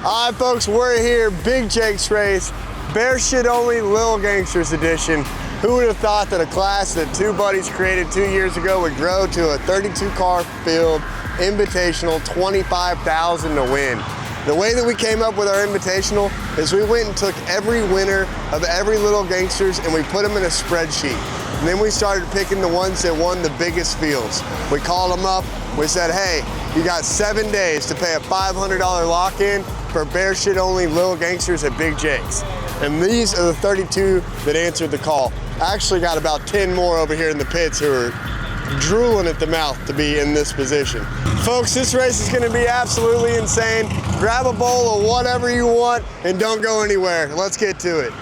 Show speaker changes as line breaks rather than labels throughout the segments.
All right, folks, we're here, Big Jake's Race, Bear Shit Only Lil Gangsters Edition. Who would have thought that a class that two buddies created 2 years ago would grow to a 32-car field invitational, 25,000 to win? The way that we came up with our invitational is we went and took every winner of every Lil Gangsters and we put them in a spreadsheet. And then we started picking the ones that won the biggest fields. We called them up, we said, hey, you got 7 days to pay a $500 lock-in for Bear Shit Only Lil Gangsters at Big Jake's. And these are the 32 that answered the call. I actually got about 10 more over here in the pits who are drooling at the mouth to be in this position. Folks, this race is gonna be absolutely insane. Grab a bowl of whatever you want and don't go anywhere. Let's get to it.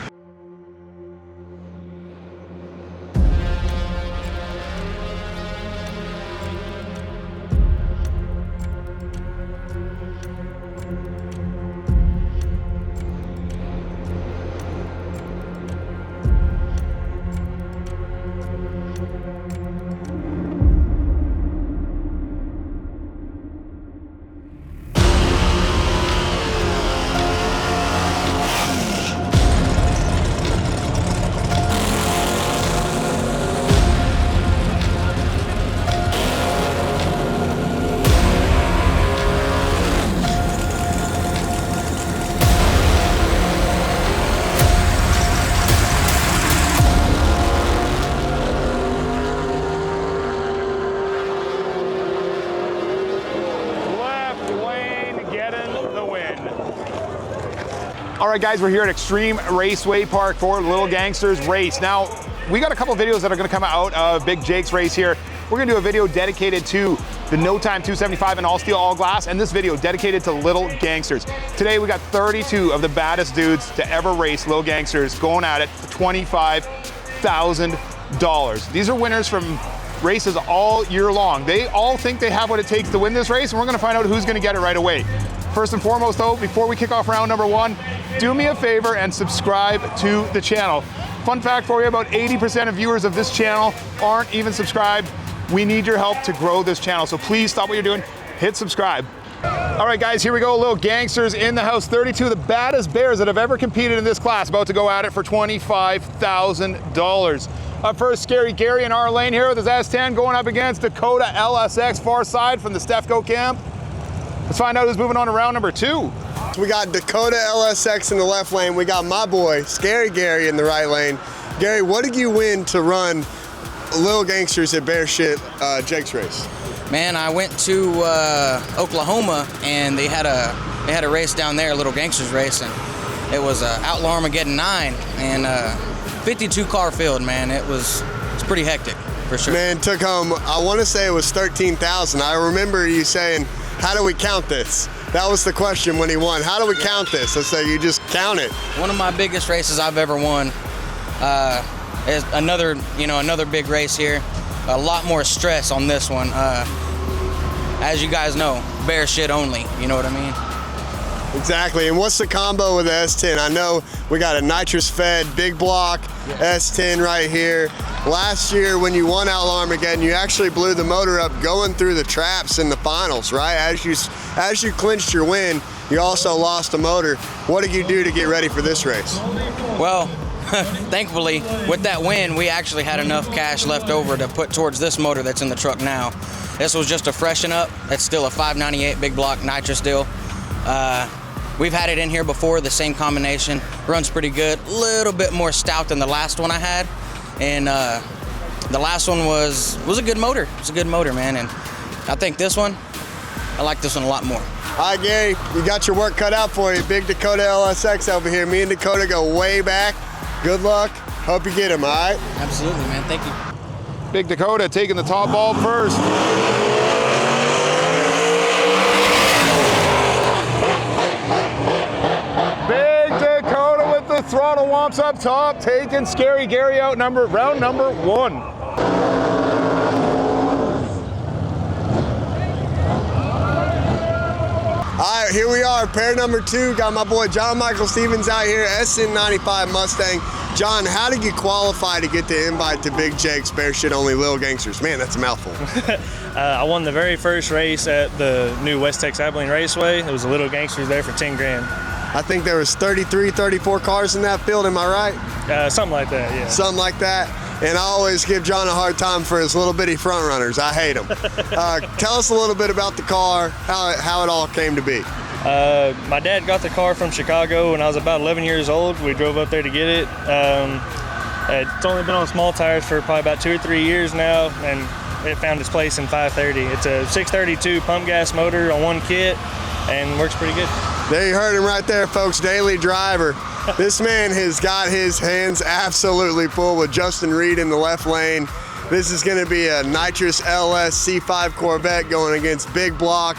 All right, guys, we're here at Xtreme Raceway Park for Lil Gangstas Race. Now, we got a couple videos that are gonna come out of Big Jake's Race here. We're gonna do a video dedicated to the No Time 275 and All Steel All Glass, and this video dedicated to Lil Gangsters. Today, we got 32 of the baddest dudes to ever race Lil Gangsters going at it for $25,000. These are winners from races all year long. They all think they have what it takes to win this race, and we're gonna find out who's gonna get it right away. First and foremost though, before we kick off round number one, do me a favor and subscribe to the channel. Fun fact for you, about 80% of viewers of this channel aren't even subscribed. We need your help to grow this channel, so please stop what you're doing, hit subscribe. All right, guys, here we go. Lil Gangsters in the house. 32 of the baddest bears that have ever competed in this class, about to go at it for $25,000. Up first, Scary Gary in our lane here with his S10 going up against Dakota LSX far side from the Stefco camp. Let's find out who's moving on to round number two.
We got Dakota LSX in the left lane. We got my boy, Scary Gary, in the right lane. Gary, what did you win to run Lil Gangsters at Bear Shit Jake's Race?
Man, I went to Oklahoma and they had a race down there, a Lil Gangsters race, and it was Outlaw Armageddon 9 and 52 car field, man. It's pretty hectic for sure. Man,
took home, I want to say it was 13,000. I remember you saying, how do we count this? That was the question when he won. How do we count this? I said, you just count it.
One of my biggest races I've ever won. Is another big race here. A lot more stress on this one. As you guys know, Bear Shit Only, you know what I mean?
Exactly, and what's the combo with the S10? I know we got a nitrous fed, big block, S10 right here. Last year when you won Outlaw Armageddon, you actually blew the motor up going through the traps in the finals, right? As you clinched your win, you also lost the motor. What did you do to get ready for this race?
Well, thankfully, with that win, we actually had enough cash left over to put towards this motor that's in the truck now. This was just a freshen up. It's still a 598 big block nitrous deal. We've had it in here before, the same combination. Runs pretty good. A little bit more stout than the last one I had. And the last one was a good motor. It's a good motor, man. And I think this one, I like this one a lot more.
All right, Gary, you got your work cut out for you. Big Dakota LSX over here. Me and Dakota go way back. Good luck. Hope you get him, all right?
Absolutely, man. Thank you.
Big Dakota taking the top ball first. Big Dakota with the throttle womps up top, taking Scary Gary out round number one.
All right, here we are, pair number 2. Got my boy John Michael Stevens out here, SN95 Mustang. John, how did you qualify to get the invite to Big Jake's Bear Shit Only Lil Gangsters? Man, that's a mouthful.
I won the very first race at the new West Texas Abilene Raceway. It was a Little Gangsters there for 10 grand.
I think there was 33, 34 cars in that field, am I right?
Something like that, yeah.
Something like that. And I always give John a hard time for his little bitty front runners. I hate them. Tell us a little bit about the car, how it all came to be.
My dad got the car from Chicago when I was about 11 years old. We drove up there to get it. It's only been on small tires for probably about 2 or 3 years now, and it found its place in 530. It's a 632 pump gas motor on one kit and works pretty good.
There you heard him right there, folks, daily driver. This man has got his hands absolutely full with Justin Reed in the left lane. This is going to be a nitrous LS C5 Corvette going against big block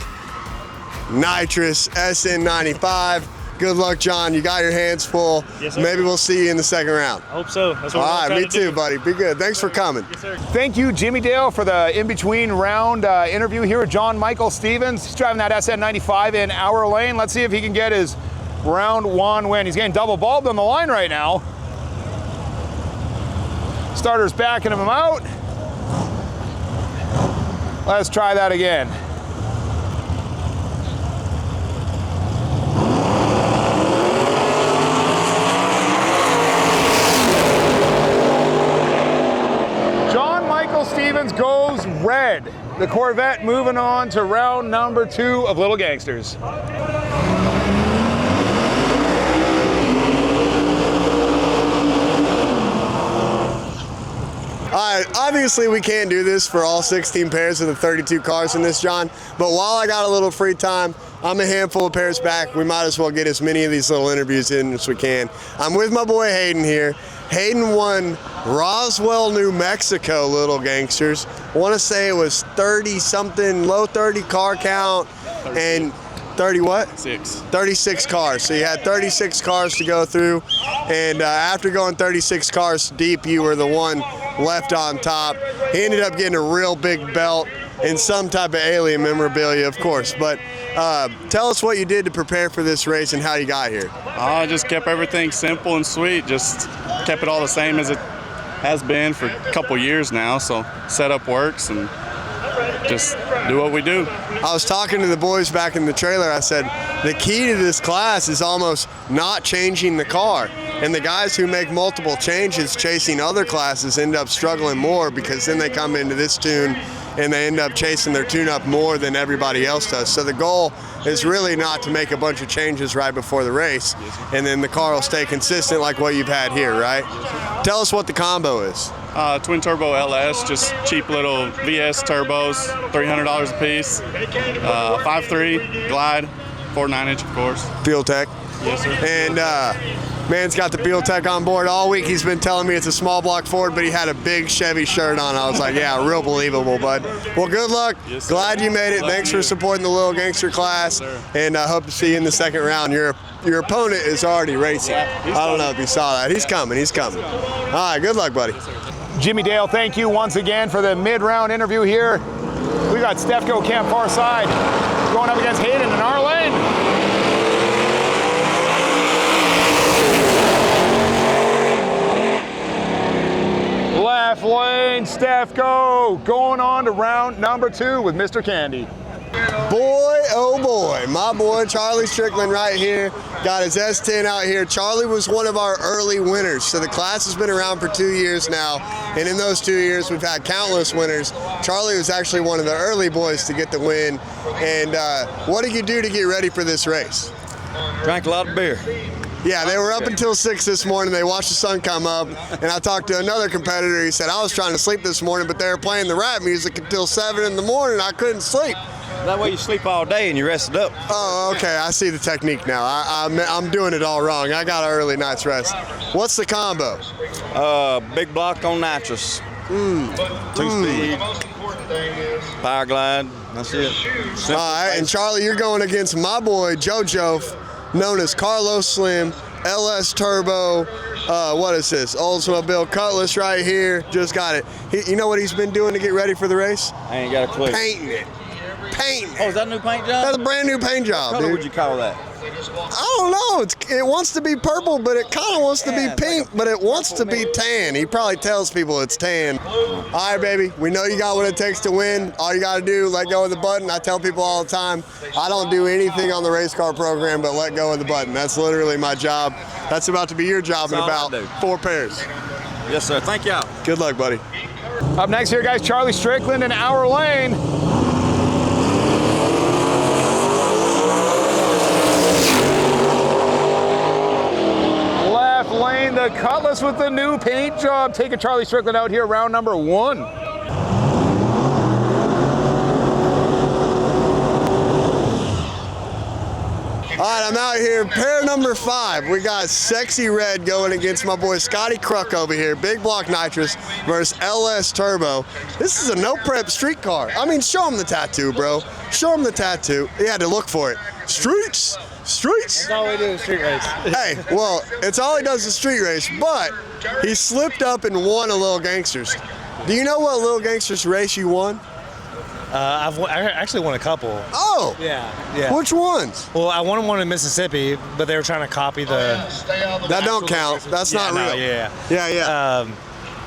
nitrous SN95. Good luck, John. You got your hands full.
Yes, sir.
Maybe we'll see you in the second round.
I hope so. That's what
All right, me too,
do.
buddy. Be good. Thanks for coming.
Yes, sir.
Thank you, Jimmy Dale, for the in-between round interview here with John Michael Stevens. He's driving that SN95 in our lane. Let's see if he can get his round 1 win. He's getting double bulbed on the line right now. Starter's backing him out. Let's try that again. John Michael Stevens goes red. The Corvette moving on to round number 2 of Little Gangsters.
All right, obviously we can't do this for all 16 pairs of the 32 cars in this, John, but while I got a little free time, I'm a handful of pairs back. We might as well get as many of these little interviews in as we can. I'm with my boy Hayden here. Hayden won Roswell, New Mexico, Little Gangsters. I want to say it was 30-something, low 30 car count, and 30 what? 36 cars. So you had 36 cars to go through, and after going 36 cars deep, you were the one left on top. He ended up getting a real big belt and some type of alien memorabilia, of course. But tell us what you did to prepare for this race and how you got here.
I just kept everything simple and sweet. Just kept it all the same as it has been for a couple years now. So setup works and just do what we do.
I was talking to the boys back in the trailer. I said, the key to this class is almost not changing the car. And the guys who make multiple changes chasing other classes end up struggling more, because then they come into this tune and they end up chasing their tune-up more than everybody else does. So the goal is really not to make a bunch of changes right before the race, and then the car will stay consistent like what you've had here, right? Tell us what the combo is.
Twin turbo LS, just cheap little VS turbos, $300 a piece. 5.3 Glide, 4.9-inch, of course.
Fuel Tech.
Yes, sir.
And man's got the Fuel Tech on board all week. He's been telling me it's a small block Ford, but he had a big Chevy shirt on. I was like, yeah, real believable, bud. Well, good luck.
Yes, sir.
Glad you made it.
Glad
Thanks
you.
for supporting the Little Gangster class.
Yes,
and I hope to see you in the second round. Your opponent is already racing. I don't know if you saw that. He's coming. He's coming. All right, good luck, buddy.
Jimmy Dale, thank you once again for the mid-round interview here. We got Stefko Camp far side going up against Hayden in our lane. Left lane, Stefko going on to round number 2 with Mr. Candy.
Boy, oh boy, my boy Charlie Strickland right here got his S10 out here. Charlie was one of our early winners, so the class has been around for 2 years now, and in those 2 years we've had countless winners. Charlie was actually one of the early boys to get the win. And what did you do to get ready for this race?
Drank a lot of beer.
Yeah, they were up until 6 this morning. They watched the sun come up, and I talked to another competitor. He said, I was trying to sleep this morning, but they were playing the rap music until 7 in the morning. I couldn't sleep.
That way you sleep all day and you rested up.
Oh, okay. I see the technique now. I'm doing it all wrong. I got an early night's rest. What's the combo?
Big block on nitrous. 2-speed. Power glide. That's it.
All right, and Charlie, you're going against my boy JoJo, known as Carlos Slim, LS Turbo. What is this? Oldsmobile Cutlass right here. Just got it. You know what he's been doing to get ready for the race?
I ain't got a clue.
Painting it. paint.
Oh, is that a new paint job?
That's a brand new paint job,
What color would
dude.
you call that?
I don't know. It wants to be purple, but it kind of wants to be pink, but it wants to be tan. He probably tells people it's tan. All right, baby. We know you got what it takes to win. All you got to do, let go of the button. I tell people all the time, I don't do anything on the race car program but let go of the button. That's literally my job. That's about to be your job in about 4 pairs.
Yes, sir. Thank y'all.
Good luck, buddy.
Up next here, guys, Charlie Strickland in our lane. Left lane, the Cutlass with the new paint job. Taking Charlie Strickland out here, round number 1.
All right, I'm out here. Pair number 5. We got Sexy Red going against my boy Scotty Kruk over here. Big block nitrous versus LS Turbo. This is a no prep street car. I mean, show him the tattoo, bro. Show him the tattoo. He had to look for it. Streets. Streets.
That's all we do is street race.
Hey, well, it's all he does is street race, but he slipped up and won a Lil Gangsters. Do you know what Lil Gangsters race you won?
I actually won a couple.
Oh.
Yeah.
Which ones?
Well, I won one in Mississippi, but they were trying to copy the.
That don't count. That's not real. Yeah.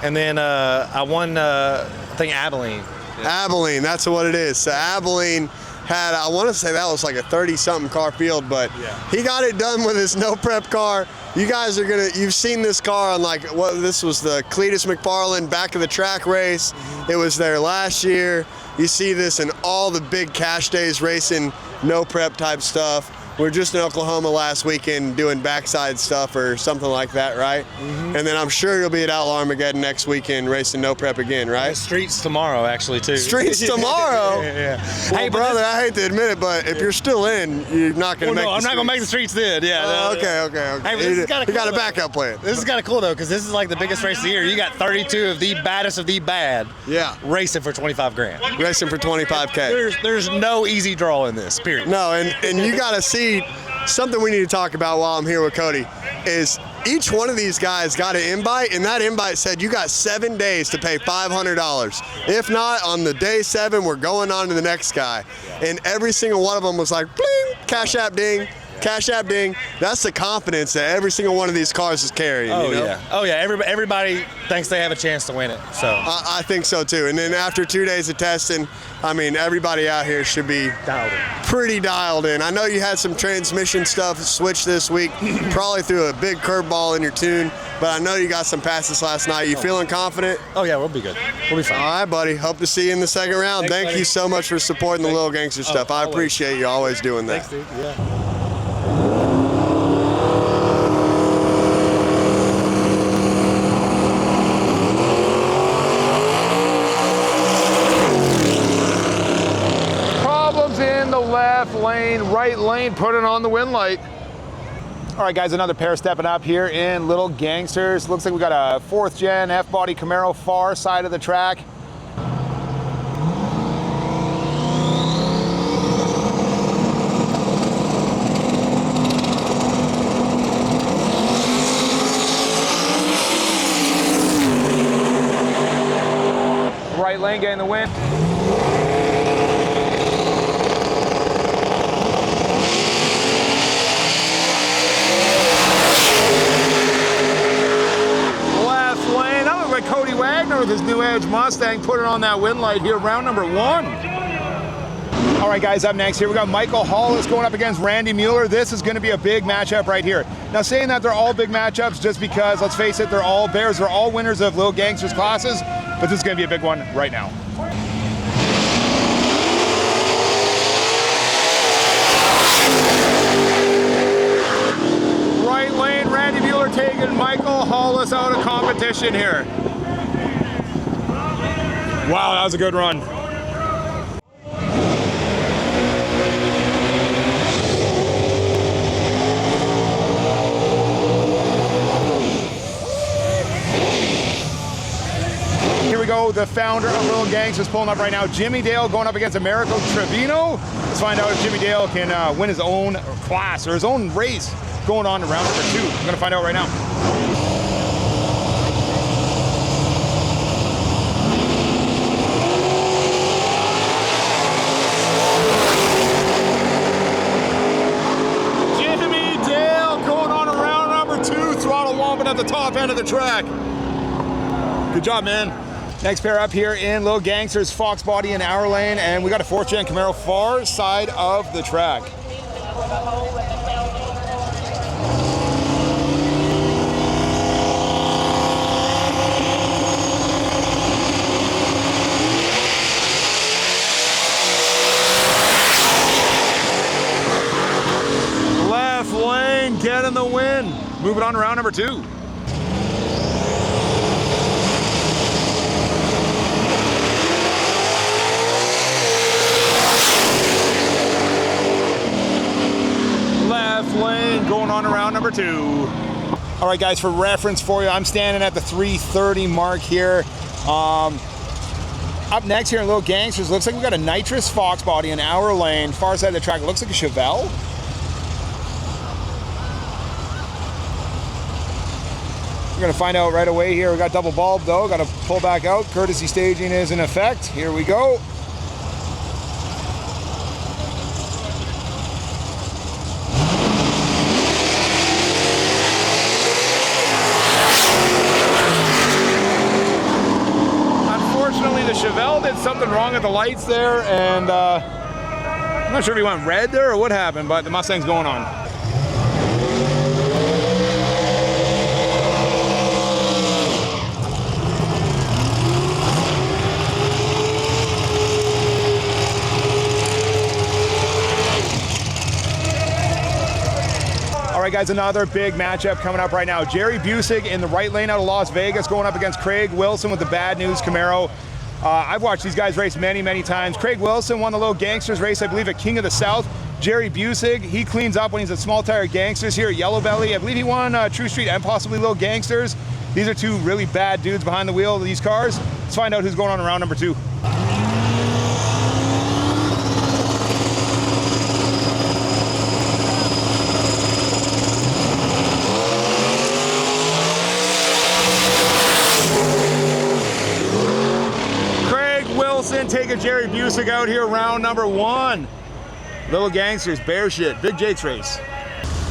And then I won, I think, Abilene.
Abilene, that's what it is. So Abilene had, I want to say that was like a 30-something car field, but he got it done with his no prep car. You guys are gonna, you've seen this car on like, this was the Cletus McFarland back of the track race. It was there last year. You see this in all the big cash days racing, no prep type stuff. We were just in Oklahoma last weekend doing backside stuff or something like that, right? And then I'm sure you'll be at Outlaw Armageddon next weekend racing no prep again, right?
Streets tomorrow, actually, too.
Streets tomorrow?
Yeah.
Well,
Hey,
brother, I hate to admit it, but if you're still in, you're not going to make
no, I'm not going to make the streets then. Yeah.
Okay.
Hey, but this is kinda
You got
cool,
a backup plan.
This is kind of cool, though, because this is like the biggest race of the year. You got 32 of the baddest of the bad racing for 25 grand.
Racing for 25K.
There's no easy draw in this, period.
No, and you got to see something we need to talk about while I'm here with Cody is each one of these guys got an invite, and that invite said you got 7 days to pay $500. If not, on the day 7, we're going on to the next guy. And every single one of them was like, bling, Cash App ding. Cash App ding. That's the confidence that every single one of these cars is carrying.
Oh,
you know?
yeah. Oh, yeah. Everybody thinks they have a chance to win it. So
I think so, too. And then after 2 days of testing, I mean, everybody out here should be pretty dialed in. I know you had some transmission stuff switched this week, probably threw a big curveball in your tune, but I know you got some passes last night. You feeling confident?
Oh, yeah, we'll be good. We'll be fine.
All right, buddy. Hope to see you in the second round.
Thanks,
Thank
buddy.
you so much for supporting the Lil Gangster stuff. I appreciate you always doing that.
Thanks, dude. Yeah.
In the left lane, right lane, put it on the win light. All right, guys, another pair stepping up here in Little Gangsters. Looks like we got a 4th gen F-body Camaro far side of the track. Right lane getting the win. Cody Wagner with his new Edge Mustang put it on that win light here, round number 1. All right, guys, up next here, we got Michael Hollis going up against Randy Mueller. This is going to be a big matchup right here. Now, saying that they're all big matchups just because, let's face it, they're all bears, they're all winners of Lil Gangsters classes, but this is going to be a big one right now. Right lane, Randy Mueller taking Michael Hollis out of competition here. Wow, that was a good run. Here we go, the founder of Lil Gangsters pulling up right now. Jimmy Dale going up against Americo Trevino. Let's find out if Jimmy Dale can win his own class or his own race going on to round number 2. We're gonna find out right now.
at the top end of the track. Good job, man.
Next pair up here in Lil Gangstas, Fox Body in our lane, and we got a 4th gen Camaro far side of the track.
Left lane, getting the win.
Moving on to round number 2.
Left lane,
Going on to round number 2. All right, guys, for reference for you, I'm standing at the 3:30 mark here. Up next here in Lil Gangstas, looks like we got a nitrous Fox Body in our lane. Far side of the track, looks like a Chevelle. We're gonna find out right away here. We got double bulb though, gotta pull back out. Courtesy staging is in effect. Here we go. Unfortunately, the Chevelle did something wrong at the lights there, and I'm not sure if he went red there or what happened, but the Mustang's going on. All right, guys, another big matchup coming up right now. Jerry Busig in the right lane out of Las Vegas going up against Craig Wilson with the Bad News Camaro. I've watched these guys race many, many times. Craig Wilson won the Lil Gangstas race, I believe, at King of the South. Jerry Busig, he cleans up when he's at Small Tire Gangsters here at Yellow Belly. I believe he won True Street and possibly Lil Gangsters. These are two really bad dudes behind the wheel of these cars. Let's find out who's going on in round number 2. Take a Jerry Busig out here, round number 1. Lil Gangstas, Bear Shit, Big Jake's Race.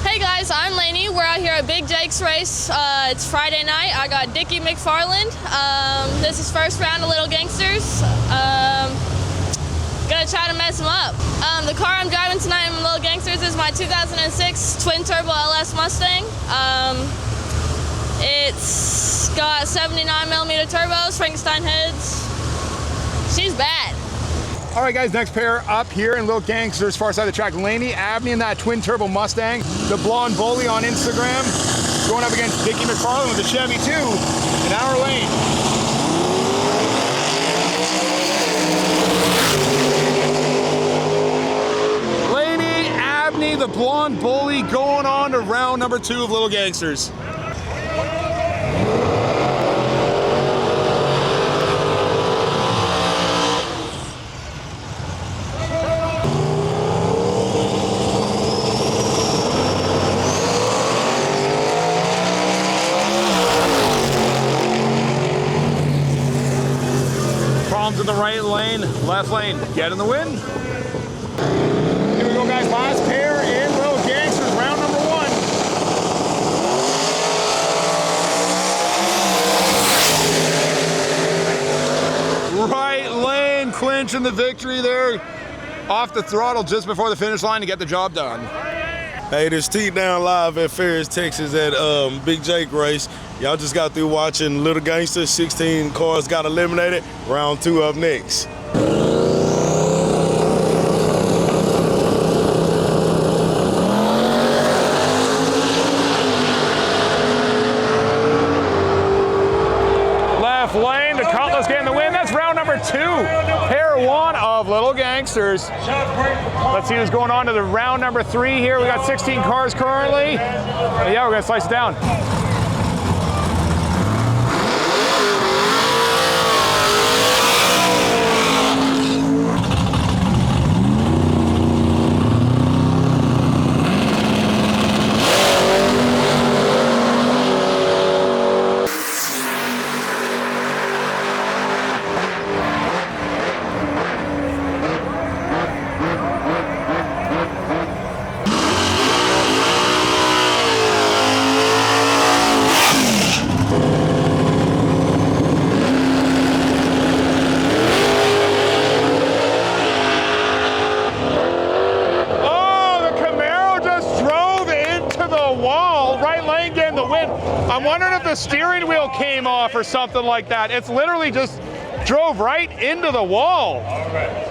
Hey guys, I'm Lainey. We're out here at Big Jake's Race. It's Friday night. I got Dickie McFarland. This is first round of Lil Gangstas. Gonna try to mess him up. The car I'm driving tonight in Lil Gangstas is my 2006 twin turbo LS Mustang. It's got 79mm turbos, Frankenstein heads. She's bad.
All right, guys, next pair up here in Lil Gangstas, far side of the track. Laney Abney in that twin turbo Mustang. The Blonde Bully on Instagram. Going up against Dickie McFarland with the Chevy 2 in our lane. Laney Abney, the Blonde Bully, going on to round number 2 of Lil Gangstas. In the right lane, left lane, get in the win. Here we go, guys. Last pair in Lil Gangstas, round number 1. Right lane, clinching the victory there. Off the throttle just before the finish line to get the job done.
Hey, this T Down live at Ferris, Texas at Big Jake Race. Y'all just got through watching Lil Gangstas. 16 cars got eliminated. Round 2 up next.
Left lane, the Cutlass getting the win. That's round number 2. Pair 1 of Lil Gangstas. Let's see who's going on to the round number 3 here. We got 16 cars currently. Yeah, we're gonna slice it down. wall. Right lane getting the win. I'm wondering if the steering wheel came off or something like that. It's literally just drove right into the wall. All right.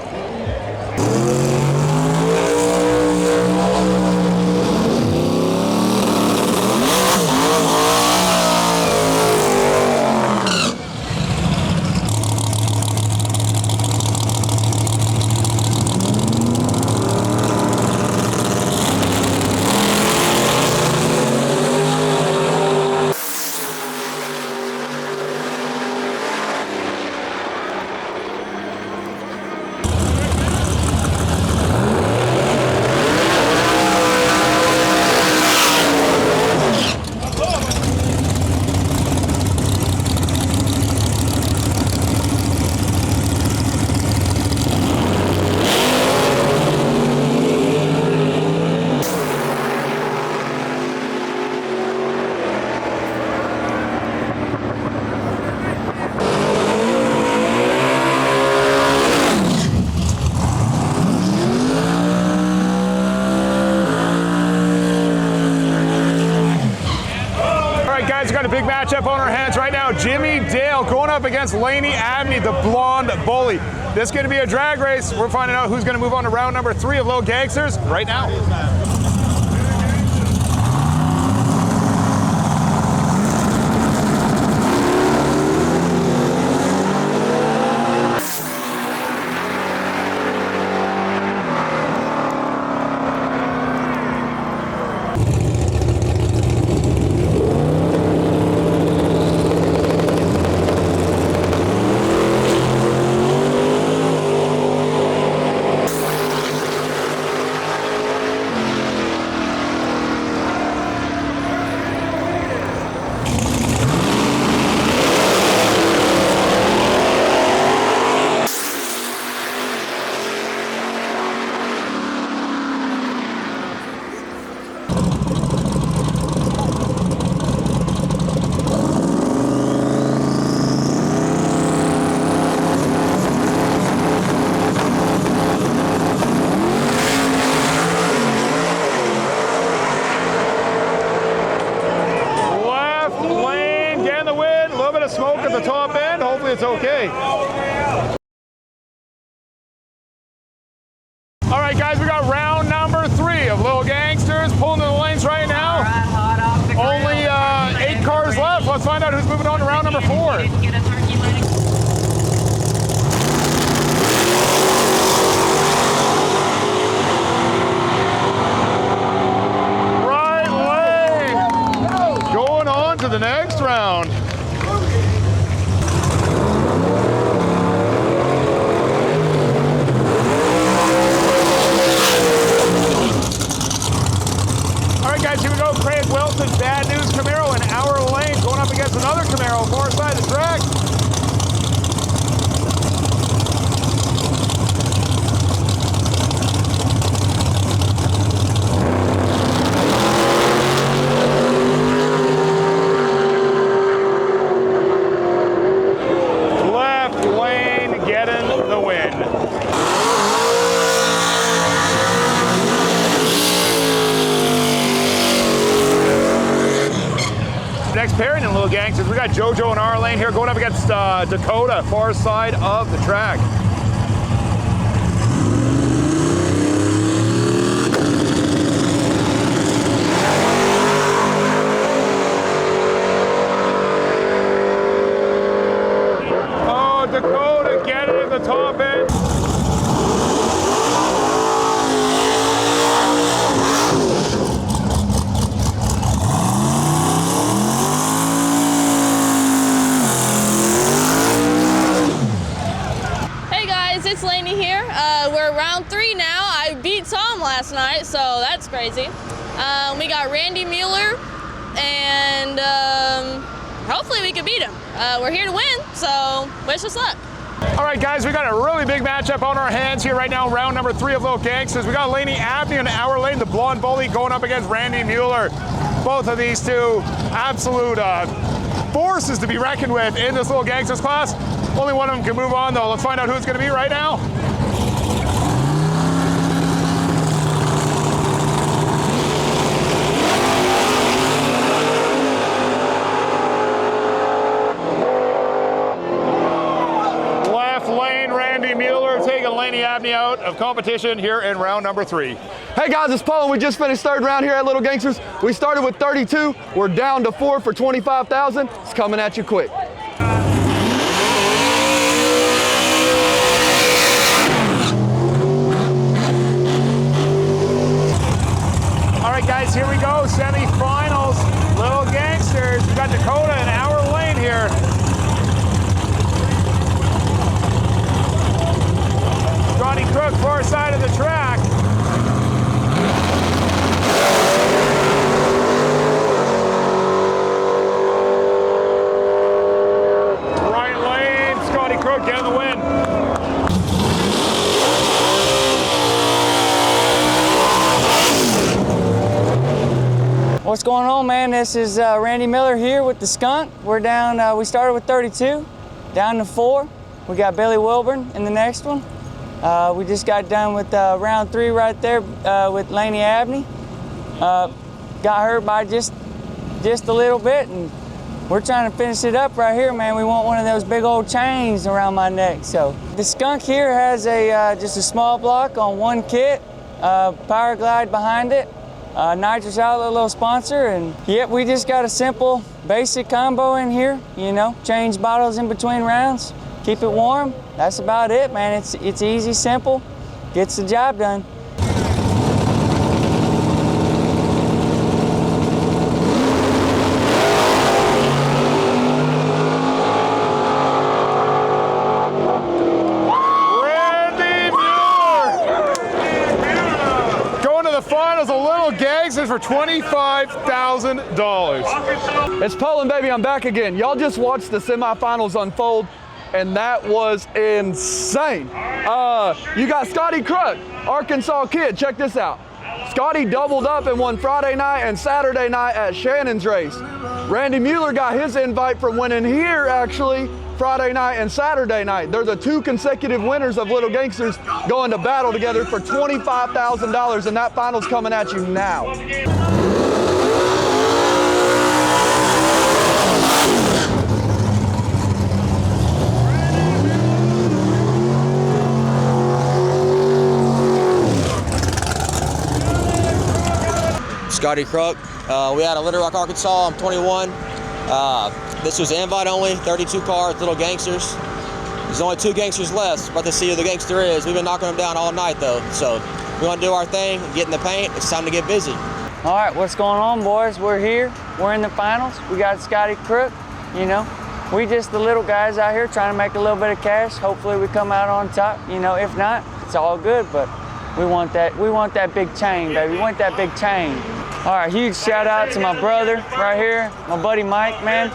Big matchup on our hands right now. Jimmy Dale going up against Laney Abney, the blonde bully. This is going to be a drag race. We're finding out who's going to move on to round number 3 of Lil Gangsters right now. Smoke at the top end. Hopefully it's okay. All right, guys, we got round number 3 of Lil Gangsters pulling in the lanes right now. Only 8 cars left. Let's find out who's moving on to round number 4. Right lane. Going on to the next round. Guys, here we go. Craig Wilson, Bad News Camaro in our lane, going up against another Camaro, far side of the track. Left lane getting the win. Next pairing in Lil Gangsters, we got JoJo in our lane here going up against Dakota, far side of the track. Oh, Dakota getting in the top end.
It's Laney here. We're round 3 now. I beat Tom last night, so that's crazy. We got Randy Mueller, and hopefully we can beat him. We're here to win, so wish us luck.
All right, guys, we got a really big matchup on our hands here right now, round number 3 of Lil Gangsters. We got Laney Abney in our lane, the blonde bully, going up against Randy Mueller. Both of these two absolute forces to be reckoned with in this Lil Gangsters class. Only one of them can move on, though. Let's find out who it's going to be right now. Abney out of competition here in round number 3.
Hey guys, it's Paul and we just finished third round here at Little Gangsters. We started with 32, we're down to 4 for 25,000. It's coming at you quick.
All right, guys, here we go. Semifinals, Little Gangsters. We got Dakota in our lane here. Scotty Crook, far side of the track. Right lane, Scotty Crook getting the win.
What's going on, man? This is Randy Miller here with the Skunk. We're down, we started with 32, down to 4. We got Billy Wilburn in the next one. We just got done with round 3 right there with Laney Abney. Got hurt by just a little bit, and we're trying to finish it up right here, man. We want one of those big old chains around my neck. So the Skunk here has just a small block on one kit, Power Glide behind it. Nitrous Outlet, little sponsor, and yep, we just got a simple basic combo in here, you know, change bottles in between rounds, keep it warm. That's about it, man. It's easy, simple, gets the job done.
For $25,000.
It's Poland, baby, I'm back again. Y'all just watched the semifinals unfold, and that was insane. You got Scotty Crook, Arkansas kid, check this out. Scotty doubled up and won Friday night and Saturday night at Shannon's race. Randy Mueller got his invite from winning here, actually, Friday night and Saturday night. They're the 2 consecutive winners of Little Gangsters going to battle together for $25,000, and that final's coming at you now.
Scotty Crook. We out of Little Rock, Arkansas. I'm 21. This was invite only, 32 cars, Little Gangsters. There's only 2 gangsters left. About to see who the gangster is. We've been knocking them down all night though. So we want to do our thing, get in the paint. It's time to get busy.
All right, what's going on, boys? We're here. We're in the finals. We got Scotty Crook. You know, we just the little guys out here trying to make a little bit of cash. Hopefully we come out on top. You know, if not, it's all good. But we want that big chain, baby. We want that big chain. All right, huge shout out to my brother right here, my buddy Mike, man.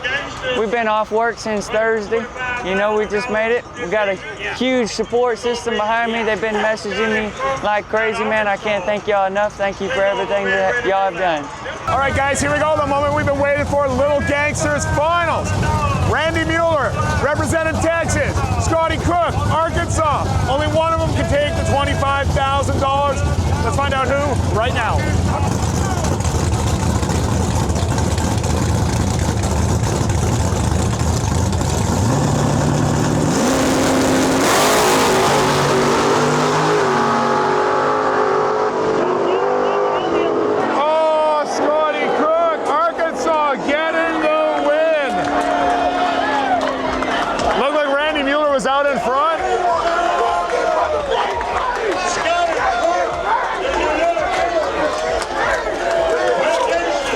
We've been off work since Thursday. You know, we just made it. We got a huge support system behind me. They've been messaging me like crazy, man. I can't thank y'all enough. Thank you for everything that y'all have done.
All right, guys, here we go. The moment we've been waiting for, Little Gangsters finals. Randy Mueller, representing Texas. Scotty Crook, Arkansas. Only one of them can take the $25,000. Let's find out who right now. Out in front.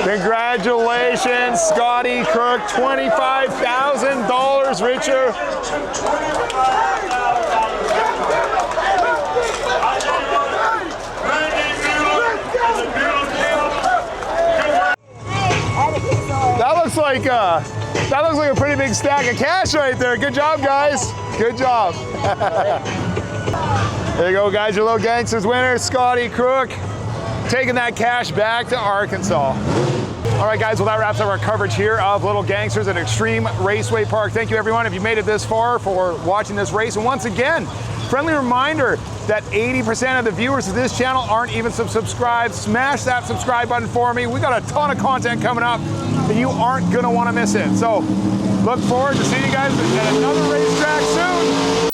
Congratulations, Scotty Crook, $25,000 richer. That looks like a pretty big stack of cash right there. Good job, guys. Good job. There you go, guys. Your Little Gangsters winner, Scotty Crook, taking that cash back to Arkansas. All right, guys, well, that wraps up our coverage here of Little Gangsters at Xtreme Raceway Park. Thank you, everyone, if you made it this far, for watching this race. And once again, friendly reminder that 80% of the viewers of this channel aren't even subscribed. Smash that subscribe button for me. We got a ton of content coming up that you aren't gonna wanna miss it. So look forward to seeing you guys at another racetrack soon.